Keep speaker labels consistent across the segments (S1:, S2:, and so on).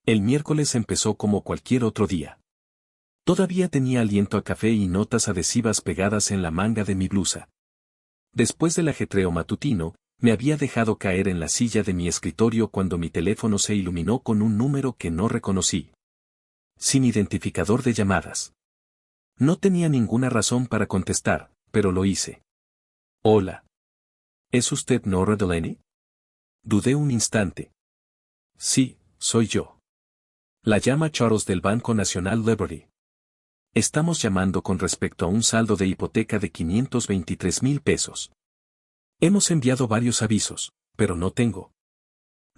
S1: El miércoles empezó como cualquier otro día. Todavía tenía aliento a café y notas adhesivas pegadas en la manga de mi blusa. Después del ajetreo matutino, me había dejado caer en la silla de mi escritorio cuando mi teléfono se iluminó con un número que no reconocí. Sin identificador de llamadas. No tenía ninguna razón para contestar, pero lo hice. Hola. ¿Es usted Nora Delaney? Dudé un instante. Sí, soy yo. La llama Charles del Banco Nacional Liberty. Estamos llamando con respecto a un saldo de hipoteca de 523,000 pesos. Hemos enviado varios avisos, pero no tengo.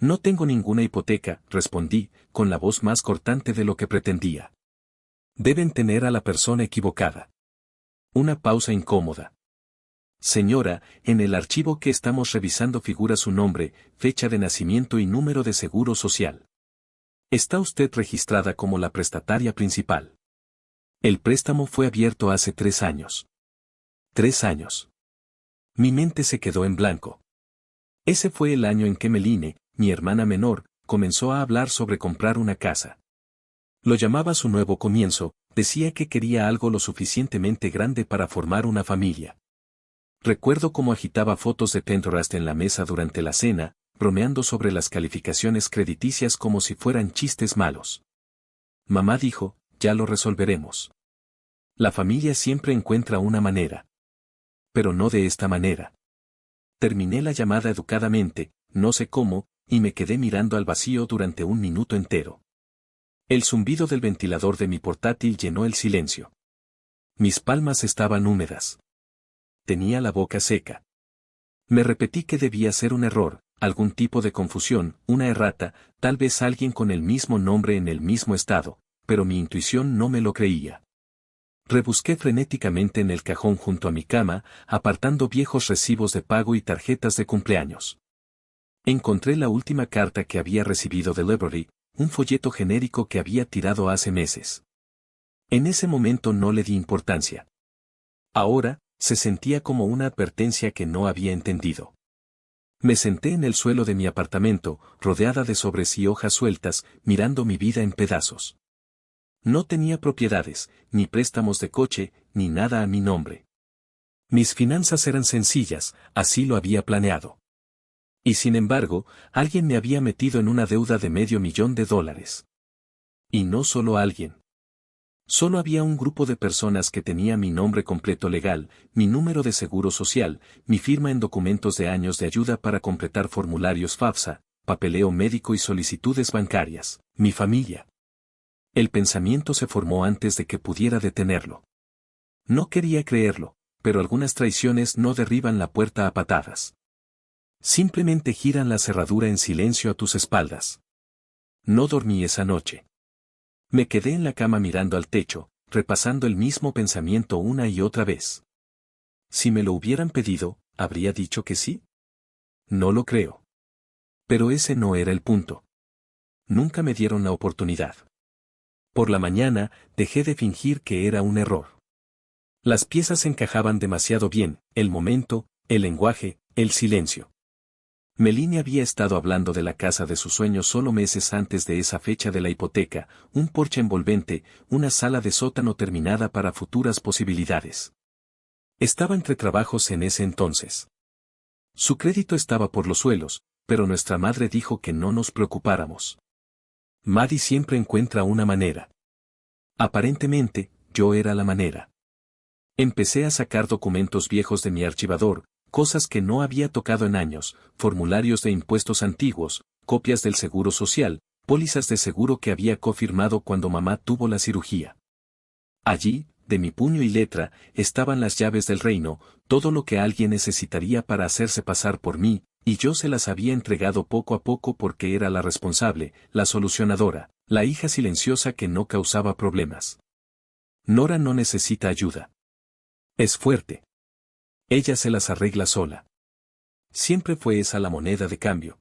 S1: No tengo ninguna hipoteca, respondí, con la voz más cortante de lo que pretendía. Deben tener a la persona equivocada. Una pausa incómoda. Señora, en el archivo que estamos revisando figura su nombre, fecha de nacimiento y número de seguro social. Está usted registrada como la prestataria principal. El préstamo fue abierto hace 3 años. 3 años. Mi mente se quedó en blanco. Ese fue el año en que Meline, mi hermana menor, comenzó a hablar sobre comprar una casa. Lo llamaba su nuevo comienzo, decía que quería algo lo suficientemente grande para formar una familia. Recuerdo cómo agitaba fotos de Pinterest en la mesa durante la cena, bromeando sobre las calificaciones crediticias como si fueran chistes malos. Mamá dijo, ya lo resolveremos. La familia siempre encuentra una manera. Pero no de esta manera. Terminé la llamada educadamente, no sé cómo, y me quedé mirando al vacío durante un minuto entero. El zumbido del ventilador de mi portátil llenó el silencio. Mis palmas estaban húmedas. Tenía la boca seca. Me repetí que debía ser un error, algún tipo de confusión, una errata, tal vez alguien con el mismo nombre en el mismo estado, pero mi intuición no me lo creía. Rebusqué frenéticamente en el cajón junto a mi cama, apartando viejos recibos de pago y tarjetas de cumpleaños. Encontré la última carta que había recibido de Liberty, un folleto genérico que había tirado hace meses. En ese momento no le di importancia. Ahora, se sentía como una advertencia que no había entendido. Me senté en el suelo de mi apartamento, rodeada de sobres y hojas sueltas, mirando mi vida en pedazos. No tenía propiedades, ni préstamos de coche, ni nada a mi nombre. Mis finanzas eran sencillas, así lo había planeado. Y sin embargo, alguien me había metido en una deuda de $500,000. Y no solo alguien. Solo había un grupo de personas que tenía mi nombre completo legal, mi número de seguro social, mi firma en documentos de años de ayuda para completar formularios FAFSA, papeleo médico y solicitudes bancarias, mi familia. El pensamiento se formó antes de que pudiera detenerlo. No quería creerlo, pero algunas traiciones no derriban la puerta a patadas. Simplemente giran la cerradura en silencio a tus espaldas. No dormí esa noche. Me quedé en la cama mirando al techo, repasando el mismo pensamiento una y otra vez. Si me lo hubieran pedido, ¿habría dicho que sí? No lo creo. Pero ese no era el punto. Nunca me dieron la oportunidad. Por la mañana, dejé de fingir que era un error. Las piezas encajaban demasiado bien, el momento, el lenguaje, el silencio. Meline había estado hablando de la casa de sus sueños solo meses antes de esa fecha de la hipoteca, un porche envolvente, una sala de sótano terminada para futuras posibilidades. Estaba entre trabajos en ese entonces. Su crédito estaba por los suelos, pero nuestra madre dijo que no nos preocupáramos. Maddie siempre encuentra una manera. Aparentemente, yo era la manera. Empecé a sacar documentos viejos de mi archivador, cosas que no había tocado en años, formularios de impuestos antiguos, copias del seguro social, pólizas de seguro que había cofirmado cuando mamá tuvo la cirugía. Allí, de mi puño y letra, estaban las llaves del reino, todo lo que alguien necesitaría para hacerse pasar por mí, y yo se las había entregado poco a poco porque era la responsable, la solucionadora, la hija silenciosa que no causaba problemas. Nora no necesita ayuda. Es fuerte. Ella se las arregla sola. Siempre fue esa la moneda de cambio.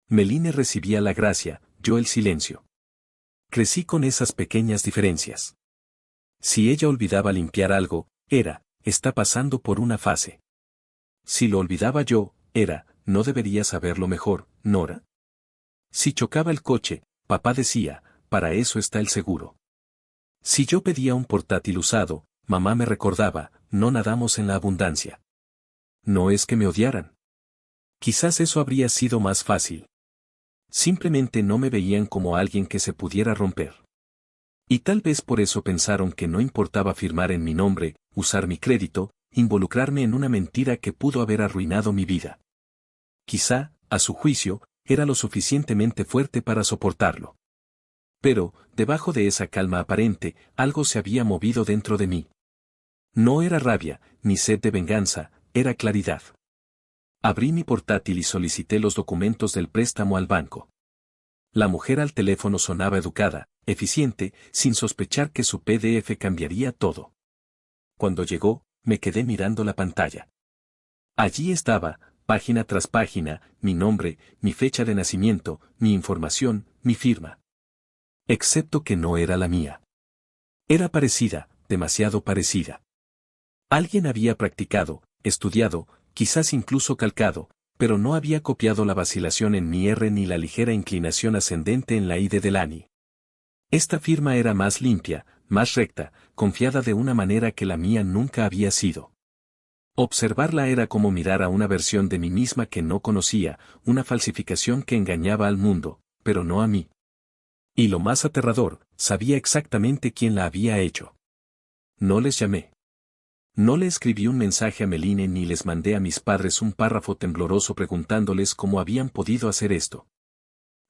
S1: Meline recibía la gracia, yo el silencio. Crecí con esas pequeñas diferencias. Si ella olvidaba limpiar algo, está pasando por una fase. Si lo olvidaba yo, ¿no deberías saberlo mejor, Nora? Si chocaba el coche, papá decía, para eso está el seguro. Si yo pedía un portátil usado, mamá me recordaba, no nadamos en la abundancia. No es que me odiaran. Quizás eso habría sido más fácil. Simplemente no me veían como alguien que se pudiera romper. Y tal vez por eso pensaron que no importaba firmar en mi nombre, usar mi crédito, involucrarme en una mentira que pudo haber arruinado mi vida. Quizá, a su juicio, era lo suficientemente fuerte para soportarlo. Pero, debajo de esa calma aparente, algo se había movido dentro de mí. No era rabia, ni sed de venganza, era claridad. Abrí mi portátil y solicité los documentos del préstamo al banco. La mujer al teléfono sonaba educada, eficiente, sin sospechar que su PDF cambiaría todo. Cuando llegó, me quedé mirando la pantalla. Allí estaba, página tras página, mi nombre, mi fecha de nacimiento, mi información, mi firma. Excepto que no era la mía. Era parecida, demasiado parecida. Alguien había practicado, estudiado, quizás incluso calcado, pero no había copiado la vacilación en mi R ni la ligera inclinación ascendente en la I de Delany. Esta firma era más limpia, más recta, confiada de una manera que la mía nunca había sido. Observarla era como mirar a una versión de mí misma que no conocía, una falsificación que engañaba al mundo, pero no a mí. Y lo más aterrador, sabía exactamente quién la había hecho. No les llamé. No le escribí un mensaje a Meline ni les mandé a mis padres un párrafo tembloroso preguntándoles cómo habían podido hacer esto.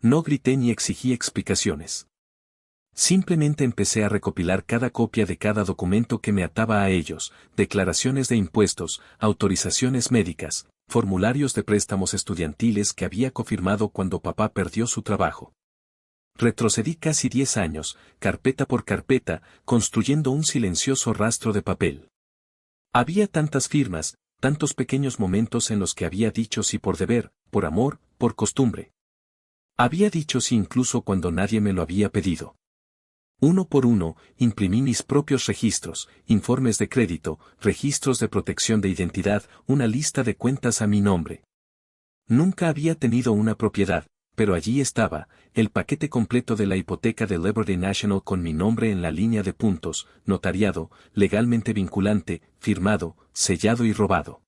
S1: No grité ni exigí explicaciones. Simplemente empecé a recopilar cada copia de cada documento que me ataba a ellos, declaraciones de impuestos, autorizaciones médicas, formularios de préstamos estudiantiles que había confirmado cuando papá perdió su trabajo. Retrocedí casi 10 años, carpeta por carpeta, construyendo un silencioso rastro de papel. Había tantas firmas, tantos pequeños momentos en los que había dicho sí por deber, por amor, por costumbre. Había dicho sí incluso cuando nadie me lo había pedido. Uno por uno, imprimí mis propios registros, informes de crédito, registros de protección de identidad, una lista de cuentas a mi nombre. Nunca había tenido una propiedad, pero allí estaba, el paquete completo de la hipoteca de Liberty National con mi nombre en la línea de puntos, notariado, legalmente vinculante, firmado, sellado y robado.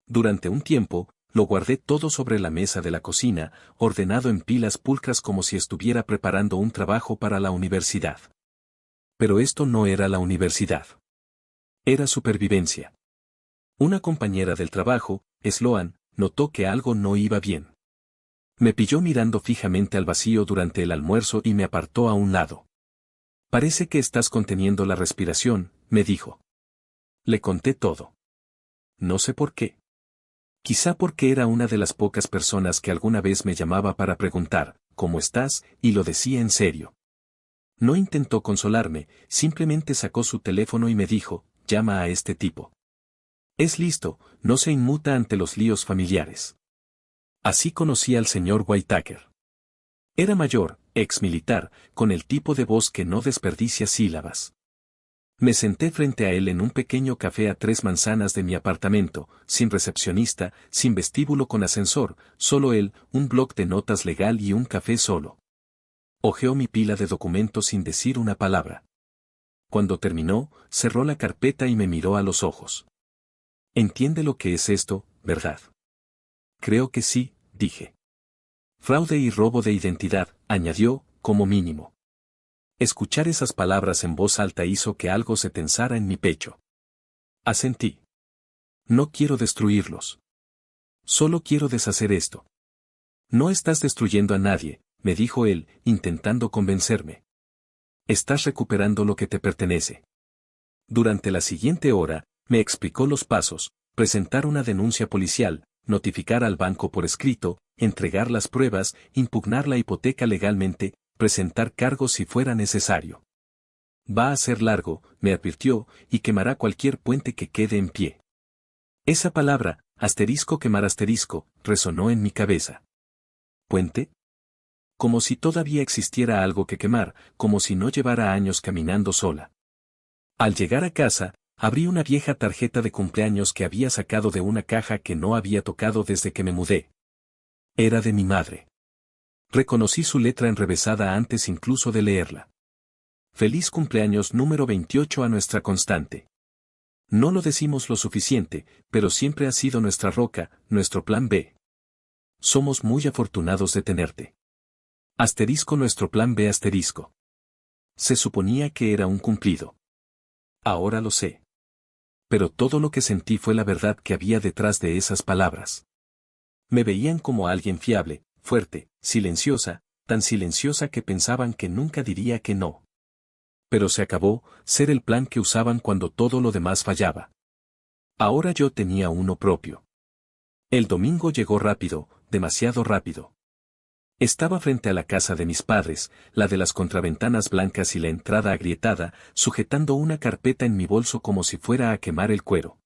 S1: Durante un tiempo, lo guardé todo sobre la mesa de la cocina, ordenado en pilas pulcras como si estuviera preparando un trabajo para la universidad. Pero esto no era la universidad. Era supervivencia. Una compañera del trabajo, Sloan, notó que algo no iba bien. Me pilló mirando fijamente al vacío durante el almuerzo y me apartó a un lado. Parece que estás conteniendo la respiración, me dijo. Le conté todo. No sé por qué. Quizá porque era una de las pocas personas que alguna vez me llamaba para preguntar, ¿cómo estás?, y lo decía en serio. No intentó consolarme, simplemente sacó su teléfono y me dijo, llama a este tipo. Es listo, no se inmuta ante los líos familiares. Así conocí al señor Whitaker. Era mayor, ex militar, con el tipo de voz que no desperdicia sílabas. Me senté frente a él en un pequeño café a 3 manzanas de mi apartamento, sin recepcionista, sin vestíbulo con ascensor, solo él, un bloc de notas legal y un café solo. Hojeó mi pila de documentos sin decir una palabra. Cuando terminó, cerró la carpeta y me miró a los ojos. ¿Entiende lo que es esto, verdad? Creo que sí, dije. Fraude y robo de identidad, añadió, como mínimo. Escuchar esas palabras en voz alta hizo que algo se tensara en mi pecho. Asentí. No quiero destruirlos. Solo quiero deshacer esto. No estás destruyendo a nadie, me dijo él, intentando convencerme. Estás recuperando lo que te pertenece. Durante la siguiente hora, me explicó los pasos: presentar una denuncia policial, notificar al banco por escrito, entregar las pruebas, impugnar la hipoteca legalmente, presentar cargos si fuera necesario. Va a ser largo, me advirtió, y quemará cualquier puente que quede en pie. Esa palabra, quemar resonó en mi cabeza. ¿Puente? Como si todavía existiera algo que quemar, como si no llevara años caminando sola. Al llegar a casa, abrí una vieja tarjeta de cumpleaños que había sacado de una caja que no había tocado desde que me mudé. Era de mi madre. Reconocí su letra enrevesada antes incluso de leerla. Feliz cumpleaños número 28 a nuestra Constante. No lo decimos lo suficiente, pero siempre ha sido nuestra roca, nuestro plan B. Somos muy afortunados de tenerte. Asterisco nuestro plan B asterisco. Se suponía que era un cumplido. Ahora lo sé. Pero todo lo que sentí fue la verdad que había detrás de esas palabras. Me veían como alguien fiable, fuerte, silenciosa, tan silenciosa que pensaban que nunca diría que no. Pero se acabó, ser el plan que usaban cuando todo lo demás fallaba. Ahora yo tenía uno propio. El domingo llegó rápido, demasiado rápido. Estaba frente a la casa de mis padres, la de las contraventanas blancas y la entrada agrietada, sujetando una carpeta en mi bolso como si fuera a quemar el cuero.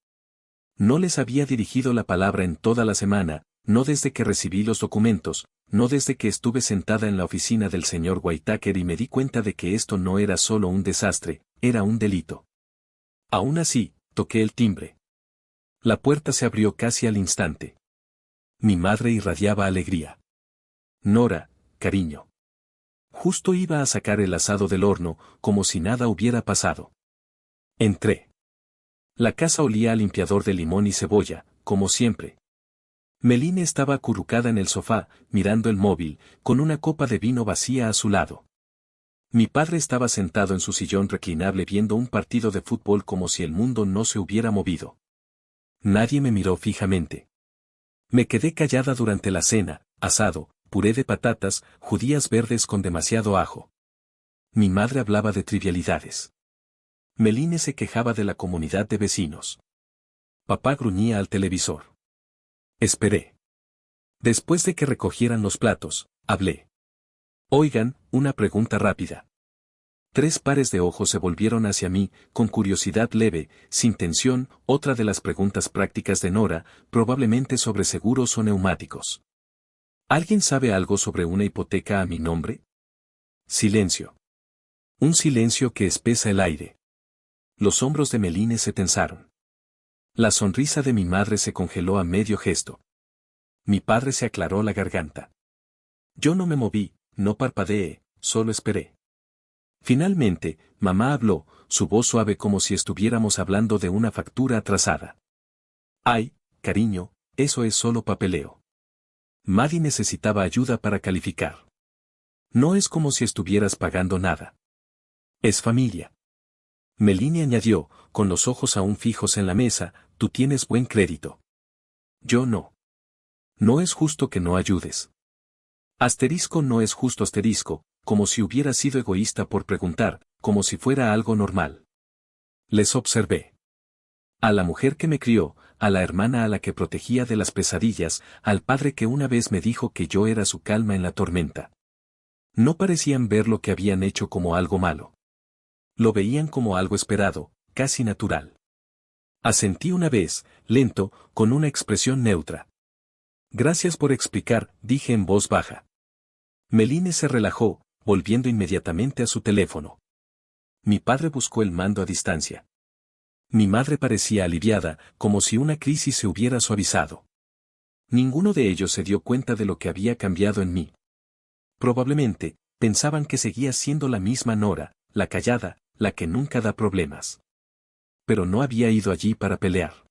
S1: No les había dirigido la palabra en toda la semana, no desde que recibí los documentos, no desde que estuve sentada en la oficina del señor Whitaker y me di cuenta de que esto no era solo un desastre, era un delito. Aún así, toqué el timbre. La puerta se abrió casi al instante. Mi madre irradiaba alegría. Nora, cariño. Justo iba a sacar el asado del horno, como si nada hubiera pasado. Entré. La casa olía a limpiador de limón y cebolla, como siempre. Meline estaba acurrucada en el sofá, mirando el móvil, con una copa de vino vacía a su lado. Mi padre estaba sentado en su sillón reclinable viendo un partido de fútbol como si el mundo no se hubiera movido. Nadie me miró fijamente. Me quedé callada durante la cena, asado, puré de patatas, judías verdes con demasiado ajo. Mi madre hablaba de trivialidades. Meline se quejaba de la comunidad de vecinos. Papá gruñía al televisor. Esperé. Después de que recogieran los platos, hablé. Oigan, una pregunta rápida. 3 pares de ojos se volvieron hacia mí, con curiosidad leve, sin tensión, otra de las preguntas prácticas de Nora, probablemente sobre seguros o neumáticos. ¿Alguien sabe algo sobre una hipoteca a mi nombre? Silencio. Un silencio que espesa el aire. Los hombros de Meline se tensaron. La sonrisa de mi madre se congeló a medio gesto. Mi padre se aclaró la garganta. Yo no me moví, no parpadeé, solo esperé. Finalmente, mamá habló, su voz suave como si estuviéramos hablando de una factura atrasada. Ay, cariño, eso es solo papeleo. Maddie necesitaba ayuda para calificar. No es como si estuvieras pagando nada. Es familia. Meline añadió, con los ojos aún fijos en la mesa, tú tienes buen crédito. Yo no. No es justo que no ayudes. Asterisco no es justo asterisco, como si hubiera sido egoísta por preguntar, como si fuera algo normal. Les observé. A la mujer que me crió, a la hermana a la que protegía de las pesadillas, al padre que una vez me dijo que yo era su calma en la tormenta. No parecían ver lo que habían hecho como algo malo. Lo veían como algo esperado, casi natural. Asentí una vez, lento, con una expresión neutra. Gracias por explicar, dije en voz baja. Meline se relajó, volviendo inmediatamente a su teléfono. Mi padre buscó el mando a distancia. Mi madre parecía aliviada, como si una crisis se hubiera suavizado. Ninguno de ellos se dio cuenta de lo que había cambiado en mí. Probablemente, pensaban que seguía siendo la misma Nora, la callada, la que nunca da problemas. Pero no había ido allí para pelear.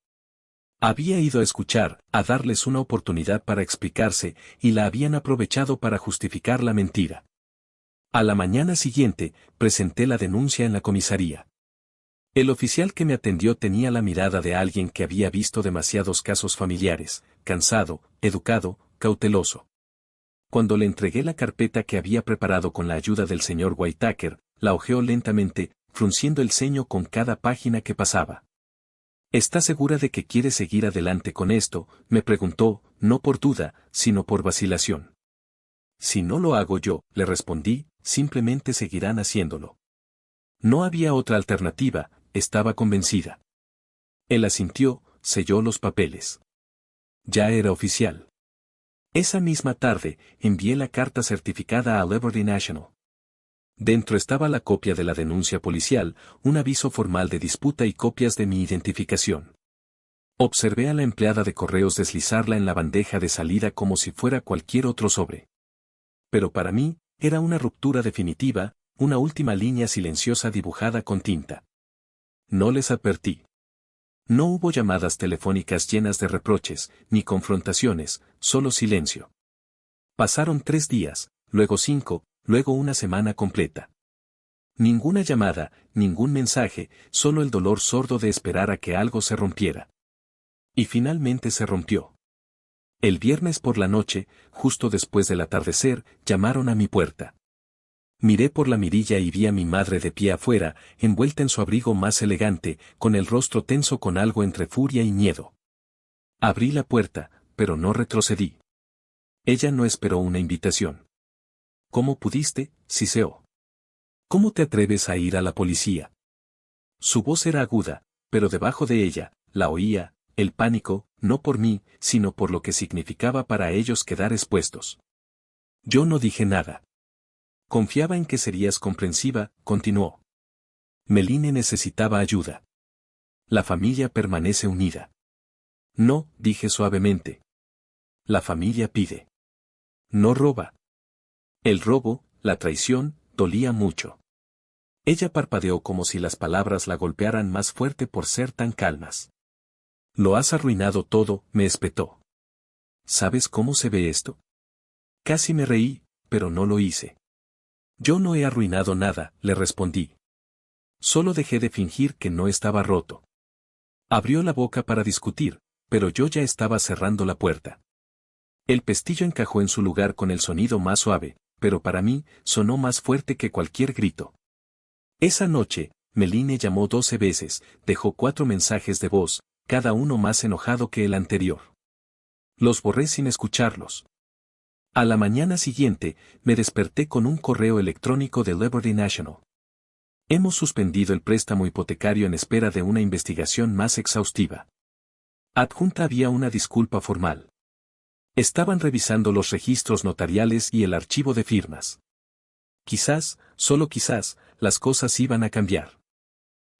S1: Había ido a escuchar, a darles una oportunidad para explicarse, y la habían aprovechado para justificar la mentira. A la mañana siguiente, presenté la denuncia en la comisaría. El oficial que me atendió tenía la mirada de alguien que había visto demasiados casos familiares, cansado, educado, cauteloso. Cuando le entregué la carpeta que había preparado con la ayuda del señor Whitaker, la hojeó lentamente, frunciendo el ceño con cada página que pasaba. ¿Está segura de que quiere seguir adelante con esto?, me preguntó, no por duda, sino por vacilación. Si no lo hago yo, le respondí, simplemente seguirán haciéndolo. No había otra alternativa, estaba convencida. Él asintió, selló los papeles. Ya era oficial. Esa misma tarde, envié la carta certificada a Liberty National. Dentro estaba la copia de la denuncia policial, un aviso formal de disputa y copias de mi identificación. Observé a la empleada de correos deslizarla en la bandeja de salida como si fuera cualquier otro sobre. Pero para mí, era una ruptura definitiva, una última línea silenciosa dibujada con tinta. No les advertí. No hubo llamadas telefónicas llenas de reproches, ni confrontaciones, solo silencio. Pasaron 3 días, luego 5, luego una semana completa. Ninguna llamada, ningún mensaje, solo el dolor sordo de esperar a que algo se rompiera. Y finalmente se rompió. El viernes por la noche, justo después del atardecer, llamaron a mi puerta. Miré por la mirilla y vi a mi madre de pie afuera, envuelta en su abrigo más elegante, con el rostro tenso con algo entre furia y miedo. Abrí la puerta, pero no retrocedí. Ella no esperó una invitación. ¿Cómo pudiste, siseó? ¿Cómo te atreves a ir a la policía? Su voz era aguda, pero debajo de ella, la oía, el pánico, no por mí, sino por lo que significaba para ellos quedar expuestos. Yo no dije nada. Confiaba en que serías comprensiva, continuó. Meline necesitaba ayuda. La familia permanece unida. No, dije suavemente. La familia pide. No roba. El robo, la traición, dolía mucho. Ella parpadeó como si las palabras la golpearan más fuerte por ser tan calmas. Lo has arruinado todo, me espetó. ¿Sabes cómo se ve esto? Casi me reí, pero no lo hice. Yo no he arruinado nada, le respondí. Solo dejé de fingir que no estaba roto. Abrió la boca para discutir, pero yo ya estaba cerrando la puerta. El pestillo encajó en su lugar con el sonido más suave, pero para mí, sonó más fuerte que cualquier grito. Esa noche, Meline llamó 12 veces, dejó 4 mensajes de voz, cada uno más enojado que el anterior. Los borré sin escucharlos. A la mañana siguiente, me desperté con un correo electrónico de Liberty National. Hemos suspendido el préstamo hipotecario en espera de una investigación más exhaustiva. Adjunta había una disculpa formal. Estaban revisando los registros notariales y el archivo de firmas. Quizás, solo quizás, las cosas iban a cambiar.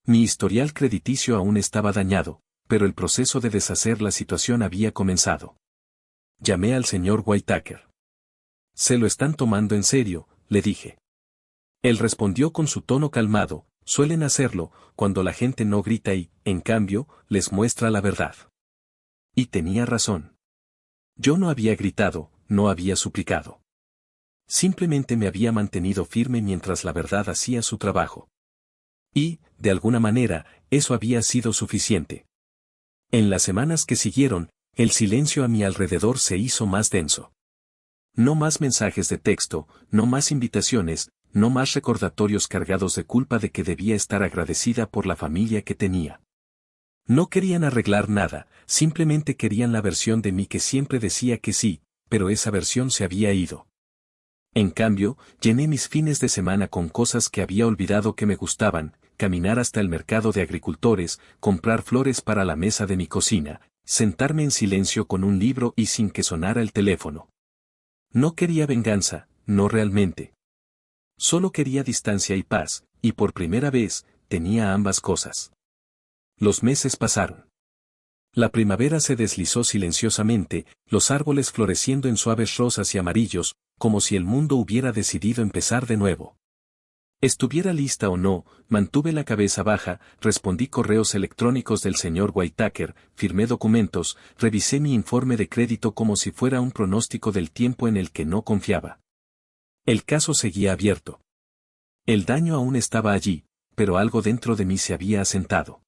S1: Mi historial crediticio aún estaba dañado, pero el proceso de deshacer la situación había comenzado. Llamé al señor Whitaker. Se lo están tomando en serio, le dije. Él respondió con su tono calmado, suelen hacerlo, cuando la gente no grita y, en cambio, les muestra la verdad. Y tenía razón. Yo no había gritado, no había suplicado. Simplemente me había mantenido firme mientras la verdad hacía su trabajo. Y, de alguna manera, eso había sido suficiente. En las semanas que siguieron, el silencio a mi alrededor se hizo más denso. No más mensajes de texto, no más invitaciones, no más recordatorios cargados de culpa de que debía estar agradecida por la familia que tenía. No querían arreglar nada, simplemente querían la versión de mí que siempre decía que sí, pero esa versión se había ido. En cambio, llené mis fines de semana con cosas que había olvidado que me gustaban, caminar hasta el mercado de agricultores, comprar flores para la mesa de mi cocina, sentarme en silencio con un libro y sin que sonara el teléfono. No quería venganza, no realmente. Solo quería distancia y paz, y por primera vez, tenía ambas cosas. Los meses pasaron. La primavera se deslizó silenciosamente, los árboles floreciendo en suaves rosas y amarillos, como si el mundo hubiera decidido empezar de nuevo. Estuviera lista o no, mantuve la cabeza baja, respondí correos electrónicos del señor Whitaker, firmé documentos, revisé mi informe de crédito como si fuera un pronóstico del tiempo en el que no confiaba. El caso seguía abierto. El daño aún estaba allí, pero algo dentro de mí se había asentado.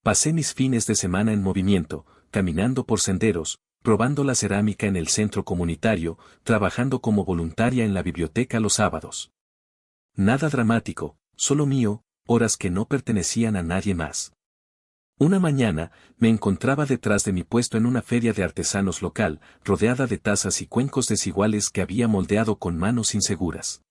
S1: Pasé mis fines de semana en movimiento, caminando por senderos, probando la cerámica en el centro comunitario, trabajando como voluntaria en la biblioteca los sábados. Nada dramático, solo mío, horas que no pertenecían a nadie más. Una mañana, me encontraba detrás de mi puesto en una feria de artesanos local, rodeada de tazas y cuencos desiguales que había moldeado con manos inseguras.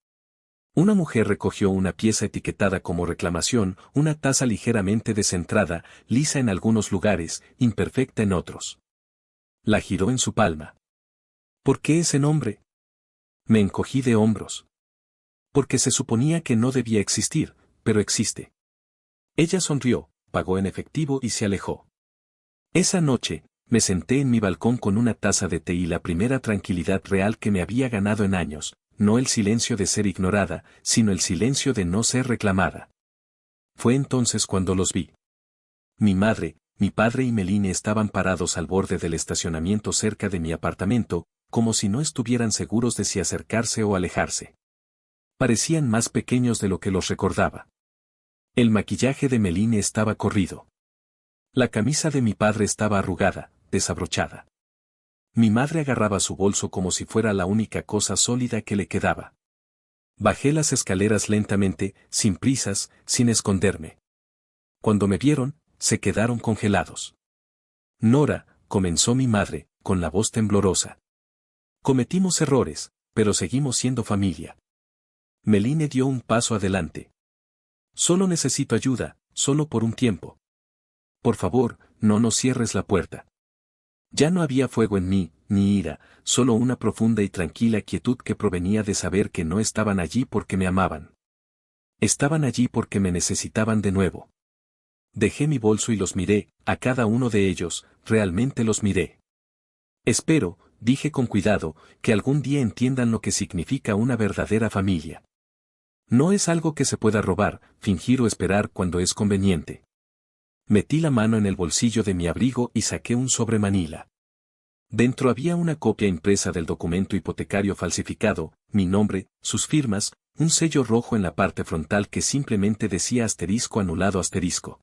S1: Una mujer recogió una pieza etiquetada como reclamación, una taza ligeramente descentrada, lisa en algunos lugares, imperfecta en otros. La giró en su palma. ¿Por qué ese nombre? Me encogí de hombros. Porque se suponía que no debía existir, pero existe. Ella sonrió, pagó en efectivo y se alejó. Esa noche, me senté en mi balcón con una taza de té y la primera tranquilidad real que me había ganado en años, no el silencio de ser ignorada, sino el silencio de no ser reclamada. Fue entonces cuando los vi. Mi madre, mi padre y Meline estaban parados al borde del estacionamiento cerca de mi apartamento, como si no estuvieran seguros de si acercarse o alejarse. Parecían más pequeños de lo que los recordaba. El maquillaje de Meline estaba corrido. La camisa de mi padre estaba arrugada, desabrochada. Mi madre agarraba su bolso como si fuera la única cosa sólida que le quedaba. Bajé las escaleras lentamente, sin prisas, sin esconderme. Cuando me vieron, se quedaron congelados. Nora, comenzó mi madre, con la voz temblorosa. Cometimos errores, pero seguimos siendo familia. Meline dio un paso adelante. Solo necesito ayuda, solo por un tiempo. Por favor, no nos cierres la puerta. Ya no había fuego en mí, ni ira, solo una profunda y tranquila quietud que provenía de saber que no estaban allí porque me amaban. Estaban allí porque me necesitaban de nuevo. Dejé mi bolso y los miré, a cada uno de ellos, realmente los miré. Espero, dije con cuidado, que algún día entiendan lo que significa una verdadera familia. No es algo que se pueda robar, fingir o esperar cuando es conveniente. Metí la mano en el bolsillo de mi abrigo y saqué un sobre Manila. Dentro había una copia impresa del documento hipotecario falsificado, mi nombre, sus firmas, un sello rojo en la parte frontal que simplemente decía asterisco anulado asterisco.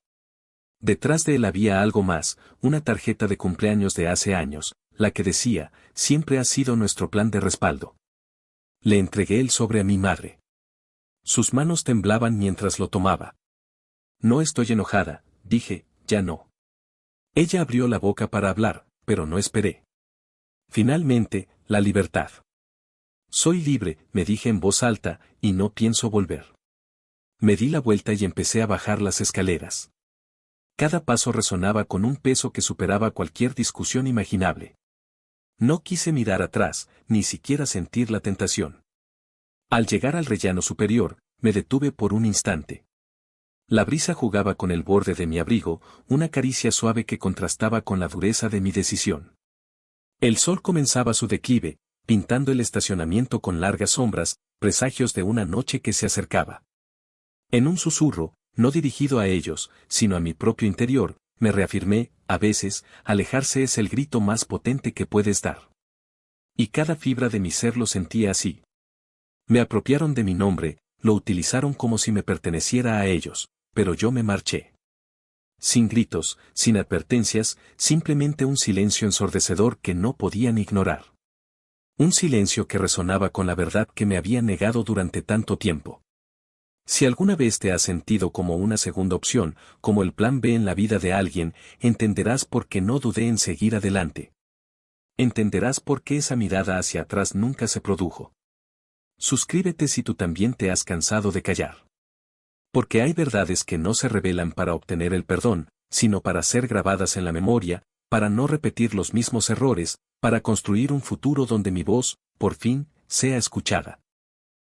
S1: Detrás de él había algo más, una tarjeta de cumpleaños de hace años, la que decía, siempre ha sido nuestro plan de respaldo. Le entregué el sobre a mi madre. Sus manos temblaban mientras lo tomaba. No estoy enojada, dije, ya no. Ella abrió la boca para hablar, pero no esperé. Finalmente, la libertad. Soy libre, me dije en voz alta, y no pienso volver. Me di la vuelta y empecé a bajar las escaleras. Cada paso resonaba con un peso que superaba cualquier discusión imaginable. No quise mirar atrás, ni siquiera sentir la tentación. Al llegar al rellano superior, me detuve por un instante. La brisa jugaba con el borde de mi abrigo, una caricia suave que contrastaba con la dureza de mi decisión. El sol comenzaba su declive, pintando el estacionamiento con largas sombras, presagios de una noche que se acercaba. En un susurro, no dirigido a ellos, sino a mi propio interior, me reafirmé, a veces, alejarse es el grito más potente que puedes dar. Y cada fibra de mi ser lo sentía así. Me apropiaron de mi nombre, lo utilizaron como si me perteneciera a ellos, pero yo me marché. Sin gritos, sin advertencias, simplemente un silencio ensordecedor que no podían ignorar. Un silencio que resonaba con la verdad que me había negado durante tanto tiempo. Si alguna vez te has sentido como una segunda opción, como el plan B en la vida de alguien, entenderás por qué no dudé en seguir adelante. Entenderás por qué esa mirada hacia atrás nunca se produjo. Suscríbete si tú también te has cansado de callar. Porque hay verdades que no se revelan para obtener el perdón, sino para ser grabadas en la memoria, para no repetir los mismos errores, para construir un futuro donde mi voz, por fin, sea escuchada.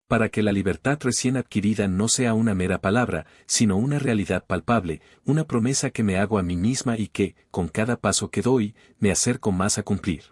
S1: Para que la libertad recién adquirida no sea una mera palabra, sino una realidad palpable, una promesa que me hago a mí misma y que, con cada paso que doy, me acerco más a cumplir.